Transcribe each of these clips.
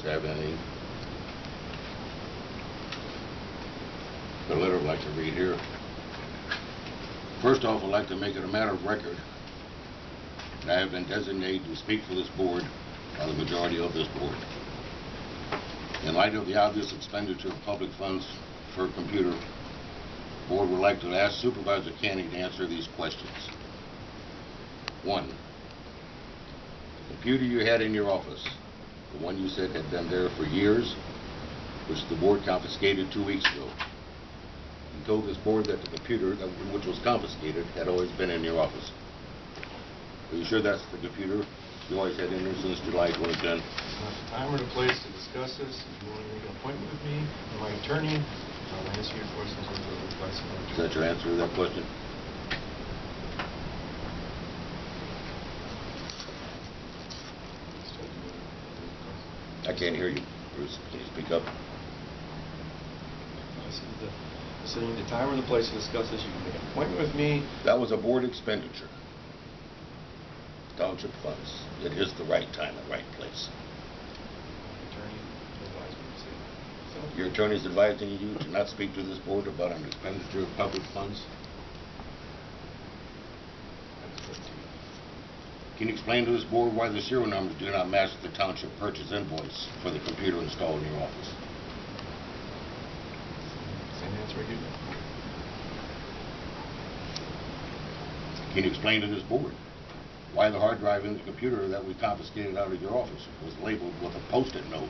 have anything? The letter I'd like to read here. First off, I'd like to make it a matter of record that I have been designated to speak for this board by the majority of this board. In light of the obvious expenditure of public funds for a computer, the board would like to ask Supervisor Canty to answer these questions. 1. The computer you had in your office, the one you said had been there for years, which the board confiscated 2 weeks ago. You told this board that the computer, which was confiscated, had always been in your office. Are you sure that's the computer you always had in there since July 2010? It's not the time or the place to discuss this. If you want to make an appointment with me or my attorney, I'll answer your questions with the advice of my attorney. Is that your answer to that question? I can't hear you, Bruce. Can you speak up? I said the time or the place to discuss this. You can make an appointment with me. That was a board expenditure. Township funds. It is the right time and right place. Attorney advised me to say so. Your attorney's advising you to not speak to this board about an expenditure of public funds? That's correct. Can you explain to this board why the serial numbers do not match the township purchase invoice for the computer installed in your office? Same answer I gave you. Can you explain to this board why the hard drive in the computer that we confiscated out of your office was labeled with a post-it note,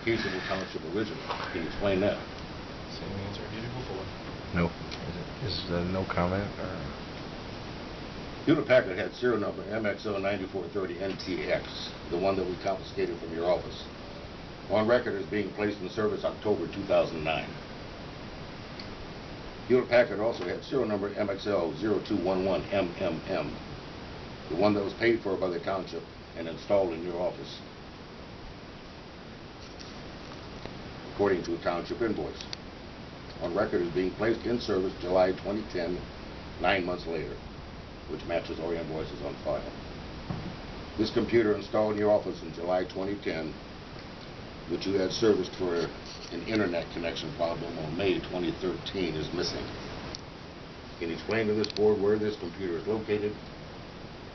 Caseyville Township original? Can you explain that? Same answer I gave you before. No. Is no comment? Hewlett-Packard had serial number MXL9430NTX, the one that we confiscated from your office, on record as being placed in service October 2009. Hewlett-Packard also had serial number MXL0211MMM, the one that was paid for by the township and installed in your office, according to a township invoice, on record as being placed in service July 2010, 9 months later, which matches our invoices on file. This computer installed in your office in July 2010, which you had serviced for an internet connection problem on May 2013, is missing. Can you explain to this board where this computer is located,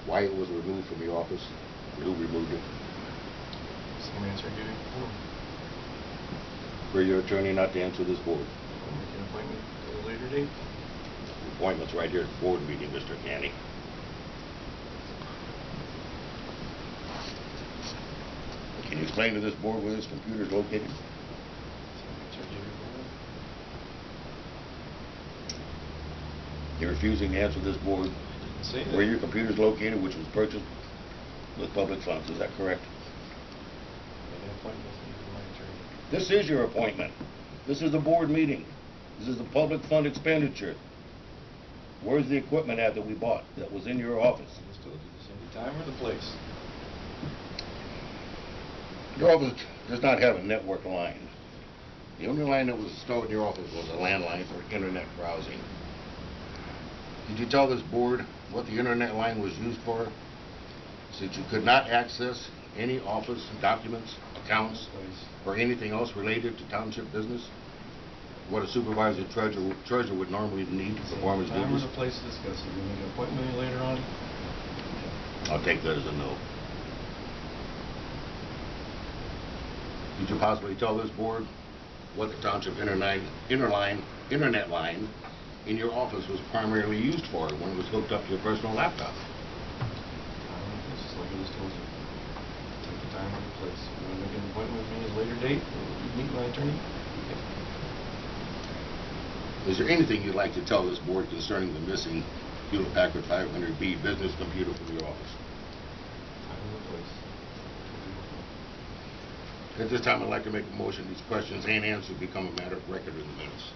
why it was removed from your office, and who removed it? Same answer I gave you before. For your attorney not to answer this board. I'll make an appointment at a later date. The appointment's right here at the board meeting, Mr. Canty. Can you explain to this board where this computer is located? Same answer I gave you before. You're refusing to answer this board I didn't say that. where your computer is located, which was purchased with public funds. Is that correct? Make an appointment with me with my attorney. This is your appointment. This is a board meeting. This is a public fund expenditure. Where's the equipment at that we bought that was in your office? I just told you the same time or the place. Your office does not have a network line. The only line that was installed in your office was a landline for internet browsing. Did you tell this board what the internet line was used for? Since you could not access any office documents, accounts, or anything else related to township business? What a supervisor treasurer would normally need to perform his Time or duties? the place to discuss it. You make an appointment with me later on. I'll take that as a no. Did you possibly tell this board what the township internet line in your office was primarily used for when it was hooked up to your personal laptop? It's just like I just told you. Take the time or the place. You want to make an appointment with me at a later date? You meet my attorney? Is there anything you'd like to tell this board concerning the missing Hewlett-Packard 500B business computer from your office? Time or the place. At this time, I'd like to make a motion these questions and answers become a matter of record in the minutes.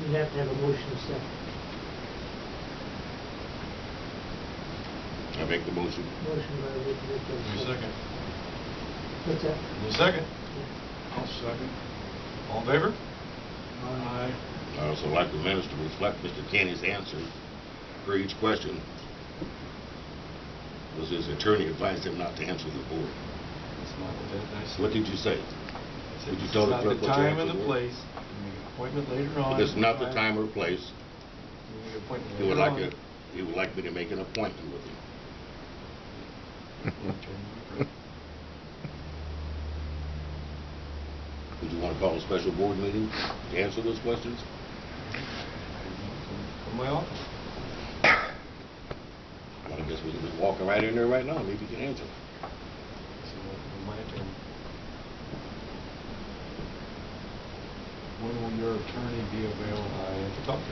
You have to have a motion second. I make the motion. Motion by Rick Richards. Give me a second. What's that? Give me a second. I'll second. All in favor? Aye. I also like the minutes to reflect Mr. Canty's answer for each question. Was his attorney advised him not to answer the board. That's not what that I said. What did you say? I said Did you this tell is the not clerk the what your time and answers the were? place. You make an appointment later on. This is not the time or place. You make an appointment He would later like on. he would like me to make an appointment with him. The attorney will agree. Would you want to call a special board meeting to answer those questions? From my office. Well, I guess we can just walk right in there right now. Maybe you can answer. So, with my attorney. When will your attorney be available? I have to talk to